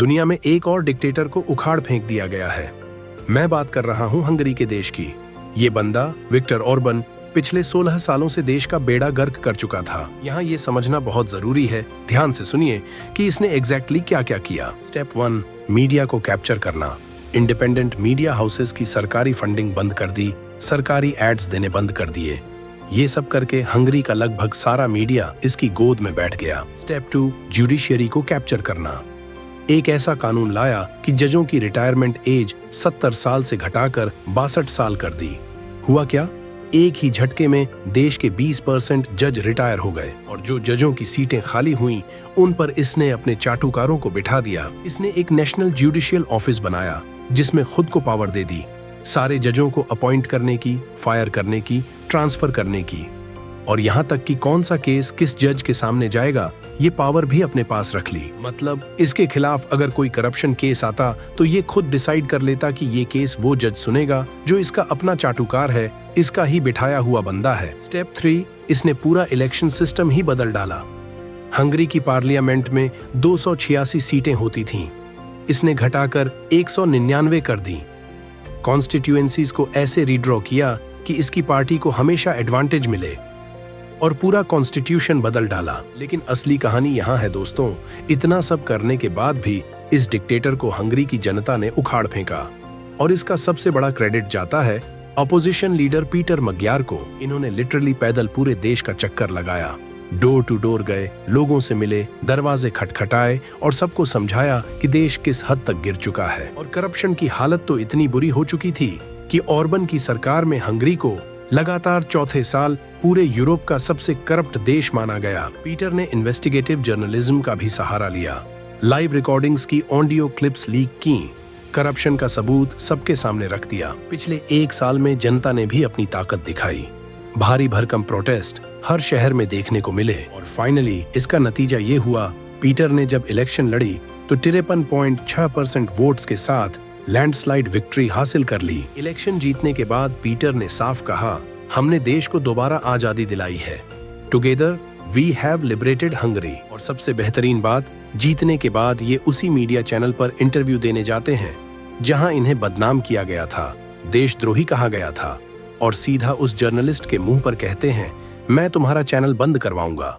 दुनिया में एक और डिक्टेटर को उखाड़ फेंक दिया गया है। मैं बात कर रहा हूं हंगरी के देश की। ये बंदा विक्टर ऑर्बन पिछले 16 सालों से देश का बेड़ा गर्क कर चुका था। यहाँ ये समझना बहुत जरूरी है, ध्यान से सुनिए कि इसने एग्जैक्टली क्या क्या किया। स्टेप 1, मीडिया को कैप्चर करना। इंडिपेंडेंट मीडिया हाउसेस की सरकारी फंडिंग बंद कर दी, सरकारी एड्स देने बंद कर दिए। ये सब करके हंगरी का लगभग सारा मीडिया इसकी गोद में बैठ गया। स्टेप 2, जुडिशियरी को कैप्चर करना। एक ऐसा कानून लाया कि जजों की रिटायरमेंट एज 70 साल से घटाकर 62 साल कर दी। हुआ क्या? एक ही झटके में देश के 20% जज रिटायर हो गए और जो जजों की सीटें खाली हुईं, उन पर इसने अपने चाटुकारों को बिठा दिया। इसने एक नेशनल जुडिशियल ऑफिस बनाया जिसमें खुद को पावर दे दी, सारे जजों को अपॉइंट करने की, फायर करने की, ट्रांसफर करने की, और यहाँ तक कि कौन सा केस किस जज के सामने जाएगा ये पावर भी अपने पास रख ली। मतलब इसके खिलाफ अगर कोई करप्शन केस आता तो ये खुद डिसाइड कर लेता कि ये केस वो जज सुनेगा जो इसका अपना चाटुकार है, इसका ही बिठाया हुआ बंदा है। स्टेप 3, इसने पूरा इलेक्शन सिस्टम ही बदल डाला। हंगरी की पार्लियामेंट में 286 सीटें होती थीं, इसने घटाकर 199 कर दी। कॉन्स्टिट्यूएंसीज को ऐसे रीड्रॉ किया कि इसकी पार्टी को हमेशा एडवांटेज मिले और पूरा कॉन्स्टिट्यूशन बदल डाला। लेकिन असली कहानी यहाँ है दोस्तों, इतना सब करने के बाद भी इस डिक्टेटर को हंगरी की जनता ने उखाड़ फेंका और इसका सबसे बड़ा क्रेडिट जाता है अपोजिशन लीडर पीटर मग्यार को। इन्होंने लिटरली पैदल पूरे देश का चक्कर लगाया, डोर टू डोर गए, लोगों से मिले, दरवाजे खटखटाए और सबको समझाया कि देश किस हद तक गिर चुका है। और करप्शन की हालत तो इतनी बुरी हो चुकी थी कि ऑर्बन की सरकार में हंगरी को लगातार चौथे साल पूरे यूरोप का सबसे करप्ट देश माना गया। पीटर ने इन्वेस्टिगेटिव जर्नलिज्म का भी सहारा लिया, लाइव रिकॉर्डिंग्स की ऑडियो क्लिप्स लीक की, करप्शन का सबूत सबके सामने रख दिया। पिछले 1 साल में जनता ने भी अपनी ताकत दिखाई। भारी भरकम प्रोटेस्ट हर शहर में देखने को मिले और फाइनली इसका नतीजा ये हुआ, पीटर ने जब इलेक्शन लड़ी तो 53.6% वोट्स के साथ लैंडस्लाइड विक्ट्री हासिल कर ली। इलेक्शन जीतने के बाद पीटर ने साफ कहा, हमने देश को दोबारा आजादी दिलाई है। Together we have liberated Hungary. और सबसे बेहतरीन बात, जीतने के बाद ये उसी मीडिया चैनल पर इंटरव्यू देने जाते हैं जहां इन्हें बदनाम किया गया था, देशद्रोही कहा गया था, और सीधा उस जर्नलिस्ट के मुंह पर कहते हैं, मैं तुम्हारा चैनल बंद करवाऊंगा।